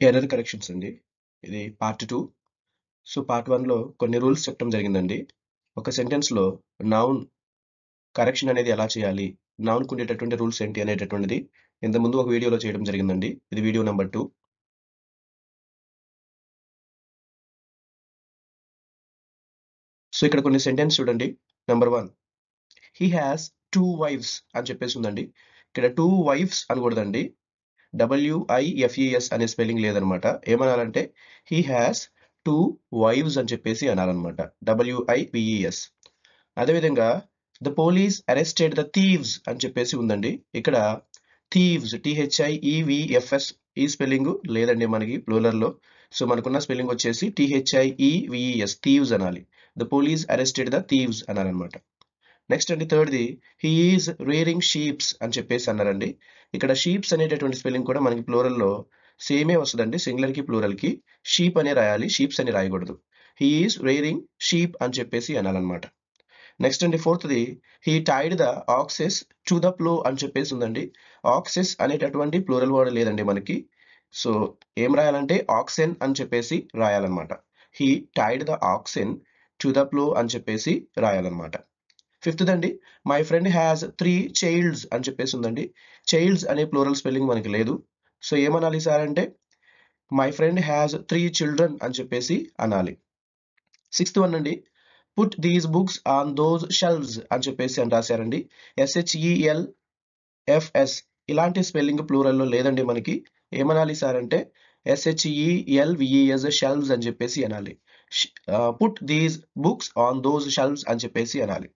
Error corrections అండి. ఇది part 2. So part 1లో కొన్ని రూల్స్ చెప్పడం జరిగిందండి. ఒక సెంటెన్స్లో నౌన్ కరెక్షన్ అనేది ఎలా చేయాలి, నౌన్కు ఉండేటటువంటి రూల్స్ ఏంటి అనేటటువంటిది ఇంతకుముందు ఒక వీడియోలో చేయడం జరిగిందండి. ఇది వీడియో నెంబర్ 2. సో ఇక్కడ కొన్ని సెంటెన్స్ చూడండి. నెంబర్ 1, హీ హ్యాస్ 2 wives అని చెప్పేసి ఉందండి. ఇక్కడ 2 wives అనకూడదండి. WIFES అనే స్పెల్లింగ్ లేదనమాట. ఏమనాలంటే హీ హ్యాస్ 2 wives అని చెప్పేసి అనాలన్నమాట. WIVES. అదేవిధంగా the police arrested the thieves అని చెప్పేసి ఉందండి. ఇక్కడ థీవ్స్ THIEVFS ఈ స్పెల్లింగ్ లేదండి మనకి ప్లూరల్లో. సో మనకున్న స్పెల్లింగ్ వచ్చేసి THIEVES థీవ్స్ అనాలి. The police arrested the thieves అనాలన్నమాట. నెక్స్ట్ అండి థర్డ్ది, హీ ఈజ్ రేరింగ్ షీప్స్ అని చెప్పేసి అన్నారండి. ఇక్కడ షీప్స్ అనేటటువంటి స్పెల్లింగ్ కూడా మనకి ప్లూరల్లో సేమే వస్తుందండి. సింగులర్కి ప్లూరల్కి షీప్ అనే రాయాలి, షీప్స్ అని రాయకూడదు. హీ ఈజ్ రేరింగ్ షీప్ అని చెప్పేసి అనాలన్నమాట. నెక్స్ట్ అండి ఫోర్త్ది, he tied the oxes to the plough అని చెప్పేసి ఉందండి. ఆక్సెస్ అనేటటువంటి ప్లూరల్ వర్డ్ లేదండి మనకి. సో ఏం రాయాలంటే ఆక్సెన్ అని చెప్పేసి రాయాలన్నమాట. He tied the oxen to the plough అని చెప్పేసి రాయాలన్నమాట. ఫిఫ్త్ అండి, మై ఫ్రెండ్ హ్యాస్ 3 చైల్డ్స్ అని చెప్పేసి ఉందండి. చైల్డ్స్ అనే ప్లూరల్ స్పెల్లింగ్ మనకి లేదు. సో ఏమనాలి సార్ అంటే మై ఫ్రెండ్ హ్యాస్ 3 చిల్డ్రన్ అని చెప్పేసి అనాలి. సిక్స్త్ వన్ అండి, put these books on those shelves అని చెప్పేసి అని రాశారండి. SHELFS ఇలాంటి స్పెల్లింగ్ ప్లూరల్లో లేదండి మనకి. ఏమనాలి సార్ అంటే SHELVES షెల్వ్స్ అని చెప్పేసి అనాలి. Put these books on those shelves అని చెప్పేసి అనాలి.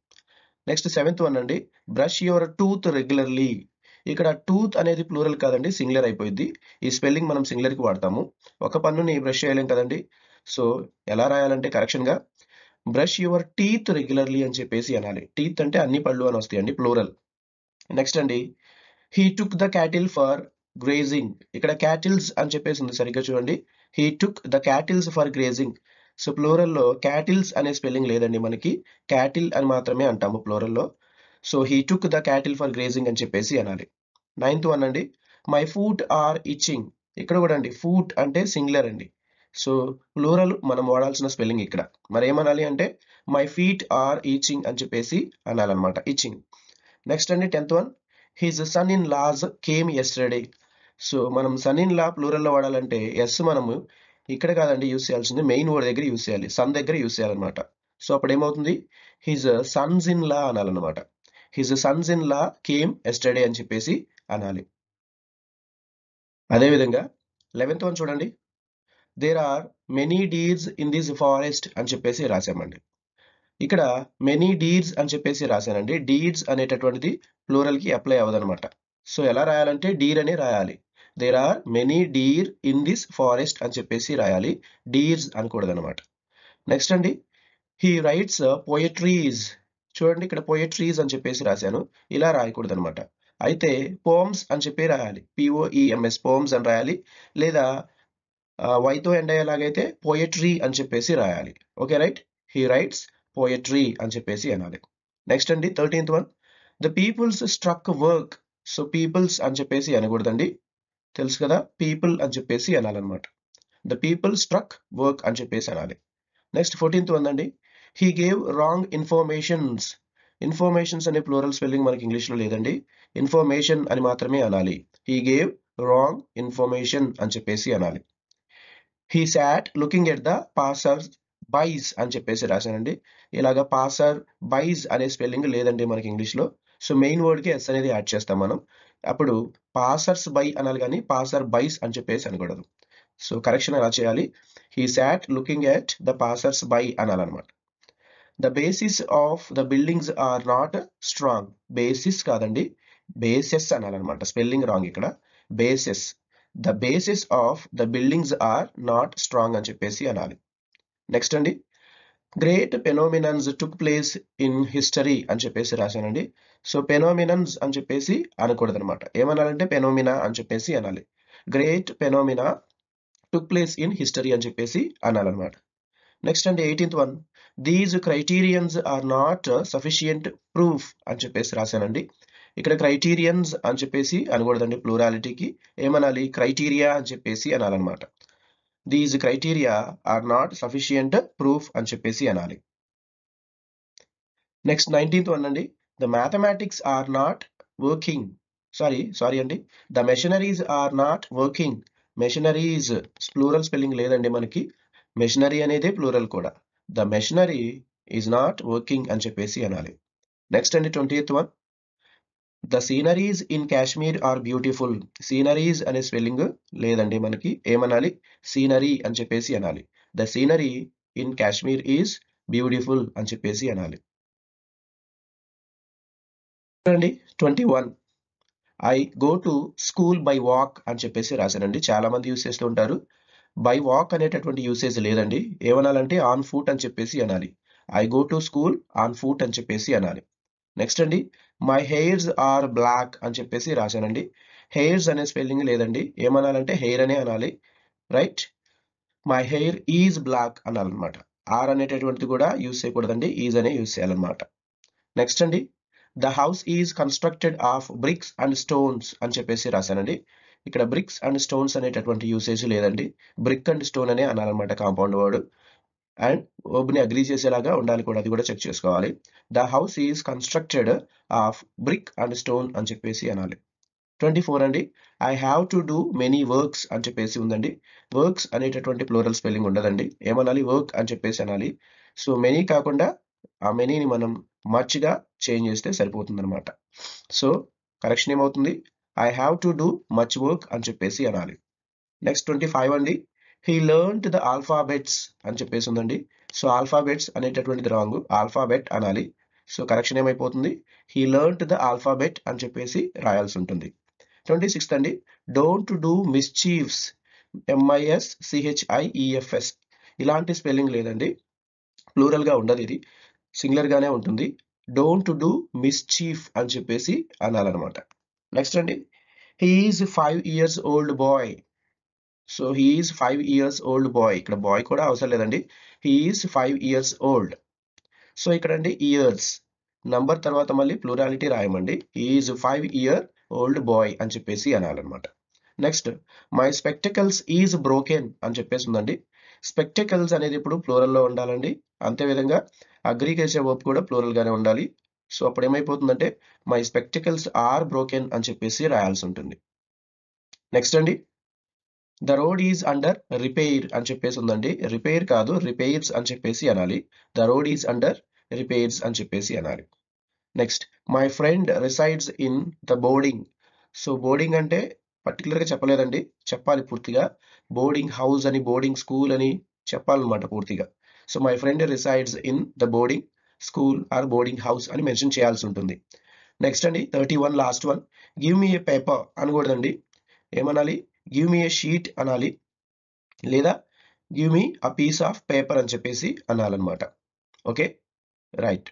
నెక్స్ట్ సెవెంత్ వన్ అండి, బ్రష్ యువర్ టూత్ రెగ్యులర్లీ. ఇక్కడ టూత్ అనేది ప్లూరల్ కాదండి, సింగులర్ అయిపోయింది. ఈ స్పెల్లింగ్ మనం సింగులర్కి వాడతాము. ఒక పన్నుని బ్రష్ చేయలేం కదండి. సో ఎలా రాయాలంటే కరెక్షన్గా బ్రష్ యువర్ టీత్ రెగ్యులర్లీ అని చెప్పేసి అనాలి. టీత్ అంటే అన్ని పళ్ళు అని వస్తాయండి, ప్లూరల్. నెక్స్ట్ అండి, he took the cattle for grazing. ఇక్కడ క్యాటిల్స్ అని చెప్పేసి ఉంది, సరిగ్గా చూడండి. He took the cattles for grazing. So ప్లూరల్లో క్యాటిల్స్ అనే స్పెల్లింగ్ లేదండి మనకి, క్యాటిల్ అని మాత్రమే అంటాము ప్లూరల్లో. So he took the cattle for grazing అని చెప్పేసి అనాలి. నైన్త్ వన్ అండి, మై ఫూట్ ఆర్ ఇచ్చింగ్. ఇక్కడ కూడా అండి ఫూట్ అంటే సింగులర్ అండి. సో ప్లూరల్ మనం వాడాల్సిన స్పెల్లింగ్ ఇక్కడ. మరి ఏమనాలి అంటే మై ఫీట్ ఆర్ ఈచింగ్ అని చెప్పేసి అనాలన్నమాట, ఇచ్చింగ్. నెక్స్ట్ అండి 10th one, his son in laws came yesterday. So మనం సన్ ఇన్ లా ప్లూరల్లో వాడాలంటే ఎస్ మనము ఇక్కడ కాదండి యూస్ చేయాల్సింది, మెయిన్ వర్డ్ దగ్గర యూస్ చేయాలి, సన్ దగ్గర యూస్ చేయాలన్నమాట. సో అప్పుడు ఏమవుతుంది, హిజ్ సన్స్ ఇన్ లా అనాలన్నమాట. His sons in law came yesterday అని చెప్పేసి అనాలి. అదేవిధంగా 11th వన్ చూడండి, there are many deers in this forest అని చెప్పేసి రాశామండి. ఇక్కడ మెనీ డీర్స్ అని చెప్పేసి రాశానండి. డీర్స్ అనేటటువంటిది ప్లూరల్కి అప్లై అవ్వదనమాట. సో ఎలా రాయాలంటే డీర్ అనే రాయాలి. There are many deer in this forest అని చెప్పేసి రాయాలి, డీర్స్ అనకూడదనమాట. నెక్స్ట్ అండి, హీ రైట్స్ పోయట్రీస్. చూడండి ఇక్కడ పోయట్రీస్ అని చెప్పేసి రాశాను, ఇలా రాయకూడదు అనమాట. అయితే పోమ్స్ అని చెప్పి రాయాలి, POEMS పోమ్స్ అని రాయాలి. లేదా వైతో ఎండ్ అయ్యేలాగైతే పోయట్రీ అని చెప్పేసి రాయాలి. Okay right, he writes poetry అని చెప్పేసి అనాలి. నెక్స్ట్ అండి 13th one, the peoples struck work. So peoples అని చెప్పేసి అనకూడదండి, తెలుసు కదా, పీపుల్ అని చెప్పేసి అనాలన్నమాట. ద పీపుల్ స్ట్రక్ వర్క్ అని చెప్పేసి అనాలి. నెక్స్ట్ 14th వన్ అండి, he gave wrong informations. Informations అనే ప్లూరల్ స్పెల్లింగ్ మనకి ఇంగ్లీష్లో లేదండి, ఇన్ఫర్మేషన్ అని మాత్రమే అనాలి. హీ గేవ్ రాంగ్ ఇన్ఫర్మేషన్ అని చెప్పేసి అనాలి. He sat looking at the passer bys అని చెప్పేసి రాశానండి. ఇలాగ పాసర్ బైస్ అనే స్పెల్లింగ్ లేదండి మనకి ఇంగ్లీష్లో. సో మెయిన్ వర్డ్కి ఎస్ అనేది యాడ్ చేస్తాం మనం. అప్పుడు పాసర్స్ బై అనాలి కానీ పాసర్ బైస్ అని చెప్పేసి అనకూడదు. సో కరెక్షన్ ఎలా చేయాలి, he sat looking at the passers by అనాలన్నమాట. The basis of the buildings are not strong. Basis కాదండి, బేసెస్ అనాలన్నమాట, స్పెల్లింగ్ రాంగ్ ఇక్కడ, bases. The basis of the buildings are not strong అని చెప్పేసి అనాలి. నెక్స్ట్ అండి, great phenomenons took place in history అని చెప్పేసి రాశానండి. సో ఫెనోమినన్స్ అని చెప్పేసి అనకూడదు అనమాట, ఏమనాలంటే ఫెనోమినా అని చెప్పేసి అనాలి. Great phenomena took place in history అని చెప్పేసి అనాలన్నమాట. నెక్స్ట్ అండి 18th one, these criterions are not sufficient proof అని చెప్పేసి రాశానండి. ఇక్కడ క్రైటీరియన్స్ అని చెప్పేసి అనకూడదండి, ప్లూరాలిటీకి ఏమనాలి, క్రైటీరియా అని చెప్పేసి అనాలన్నమాట. These criteria are not sufficient proof అని చెప్పేసి అనాలి. నెక్స్ట్ 19th వన్ అండి. The mathematics are not working sorry అండి. The machineries are not working. Machineries plural spelling లేదండి మనకి. మెషినరీ అనేది ప్లూరల్ కూడా. The machinery is not working అని చెప్పేసి అనాలి. నెక్స్ట్ అండి 20th one. The sceneries in Kashmir are beautiful. Sceneries అనే స్పెల్లింగ్ లేదండి మనకి. ఏమనాలి? సీనరీ అని చెప్పేసి అనాలి. The scenery in Kashmir is beautiful అని చెప్పేసి అనాలి. అండి 21. I go to school by walk అని చెప్పేసి రాశానండి. చాలా మంది యూస్ చేస్తూ ఉంటారు. బై వాక్ అనేటటువంటి యూసేజ్ లేదండి. ఏమనాలంటే ఆన్ ఫుట్ అని చెప్పేసి అనాలి. I go to school on foot అని చెప్పేసి అనాలి. నెక్స్ట్ అండి, మై హెయిర్స్ ఆర్ బ్లాక్ అని చెప్పేసి రాశానండి. హెయిర్స్ అనే స్పెల్లింగ్ లేదండి. ఏమనాలంటే హెయిర్ అనే అనాలి. Right. My hair is black అనాలన్నమాట. ఆర్ అనేటటువంటిది కూడా యూస్ చేయకూడదండి. ఈజ్ అనే యూస్ చేయాలన్నమాట. నెక్స్ట్ అండి, the house is constructed of bricks and stones అని చెప్పేసి రాశానండి. ఇక్కడ బ్రిక్స్ అండ్ స్టోన్స్ అనేటటువంటి యూసేజ్ లేదండి. బ్రిక్ అండ్ స్టోన్ అనే అనాలన్నమాట కాంపౌండ్ వర్డ్. అండ్ వర్బ్ని అగ్రీ చేసేలాగా ఉండాలి కూడా, అది కూడా చెక్ చేసుకోవాలి. The house is constructed of brick and stone అని చెప్పేసి అనాలి. 24 అండి, I have to do many works అని చెప్పేసి ఉందండి. వర్క్స్ అనేటటువంటి ప్లూరల్ స్పెల్లింగ్ ఉండదండి. ఏమనాలి? వర్క్ అని చెప్పేసి అనాలి. సో మెనీ కాకుండా ఆ మెనీని మనం మచ్గా చేంజ్ చేస్తే సరిపోతుంది అనమాట. సో కరెక్షన్ ఏమవుతుంది? I have to do much work అని చెప్పేసి అనాలి. నెక్స్ట్ 25 అండి, హీ లెర్న్డ్ ద ఆల్ఫాబెట్స్ అని చెప్పేసి ఉందండి. సో ఆల్ఫాబెట్స్ అనేటటువంటిది రాంగ్, ఆల్ఫాబెట్ అనాలి. సో కరెక్షన్ ఏమైపోతుంది? హీ లెర్న్డ్ ద ఆల్ఫాబెట్ అని చెప్పేసి రాయాల్సి ఉంటుంది. 26th అండి, డోంట్ డూ మిస్చీఫ్స్. MISCHIEFS ఇలాంటి స్పెల్లింగ్ లేదండి. ప్లూరల్ గా ఉండదు, ఇది సింగులర్ గానే ఉంటుంది. డోంట్ డూ మిస్చీఫ్ అని చెప్పేసి అనాలన్నమాట. నెక్స్ట్ అండి, he is 5 years old boy. So he is 5 years old boy. ఇక్కడ బాయ్ కూడా అవసరం లేదండి. He is 5 years old. So ఇక్కడ అండి ఇయర్స్ నంబర్ తర్వాత మళ్ళీ ప్లూరాలిటీ రాయమండి. He is 5 year old boy అని చెప్పేసి అనాలన్నమాట. Next, my spectacles is broken అని చెప్పేసి ఉందండి. స్పెక్టికల్స్ అనేది ఇప్పుడు ప్లూరల్లో ఉండాలండి. అంతేవిధంగా అగ్రీ చేసే వర్బ్ కూడా ప్లూరల్ గానే ఉండాలి. సో అప్పుడు ఏమైపోతుందంటే మై స్పెక్టికల్స్ ఆర్ బ్రోకెన్ అని చెప్పేసి రాయాల్సి ఉంటుంది. నెక్స్ట్ అండి, the road is under repair అని చెప్పేసి ఉందండి. రిపేర్ కాదు, రిపేర్స్ అని చెప్పేసి అనాలి. The road is under repairs అని చెప్పేసి అనాలి. Next, my friend resides in the boarding. So boarding అంటే పర్టికులర్గా చెప్పలేదండి, చెప్పాలి పూర్తిగా. బోర్డింగ్ హౌస్ అని, బోర్డింగ్ స్కూల్ అని చెప్పాలన్నమాట పూర్తిగా. So my friend resides in the boarding school or boarding house అని మెన్షన్ చేయాల్సి ఉంటుంది. నెక్స్ట్ అండి 31 లాస్ట్ వన్, గివ్ మీ ఏ పేపర్ అనకూడదండి. ఏమనాలి? గివ్ మీ ఏ షీట్ అనాలి, లేదా give me a piece of paper అని చెప్పేసి అనాలన్నమాట. Okay, right.